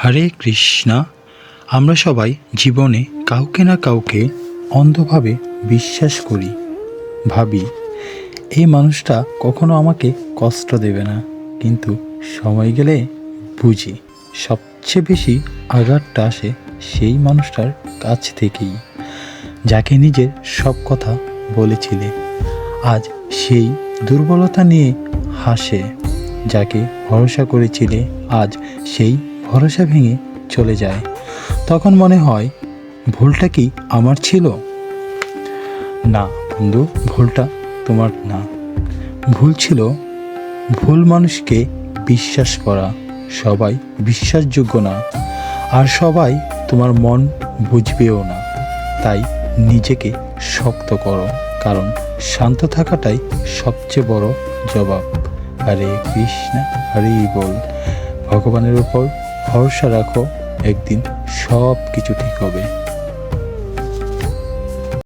হরে কৃষ্ণা। আমরা সবাই জীবনে কাউকে না কাউকে অন্ধভাবে বিশ্বাস করি, ভাবি এই মানুষটা কখনো আমাকে কষ্ট দেবে না, কিন্তু সময় গেলে বুঝি সবচেয়ে বেশি আঘাতটা আসে সেই মানুষটার কাছ থেকেই, যাকে নিজের সব কথা বলেছিলে আজ সেই দুর্বলতা নিয়ে হাসে, যাকে ভরসা করেছিলে আজ সেই ভরসা ভেঙে চলে যায়। তখন মনে হয় ভুলটা কি আমার ছিল? না বন্ধু, ভুলটা তোমার না। ভুল ছিল ভুল মানুষকে বিশ্বাস করা। সবাই বিশ্বাসযোগ্য না, আর সবাই তোমার মন বুঝবেও না। তাই নিজেকে শক্ত করো, কারণ শান্ত থাকাটাই সবচেয়ে বড় জবাব। হরে কৃষ্ণ, হরি বল। ভগবানের উপর ভরসা রাখো, একদিন সব কিছু ঠিক হবে।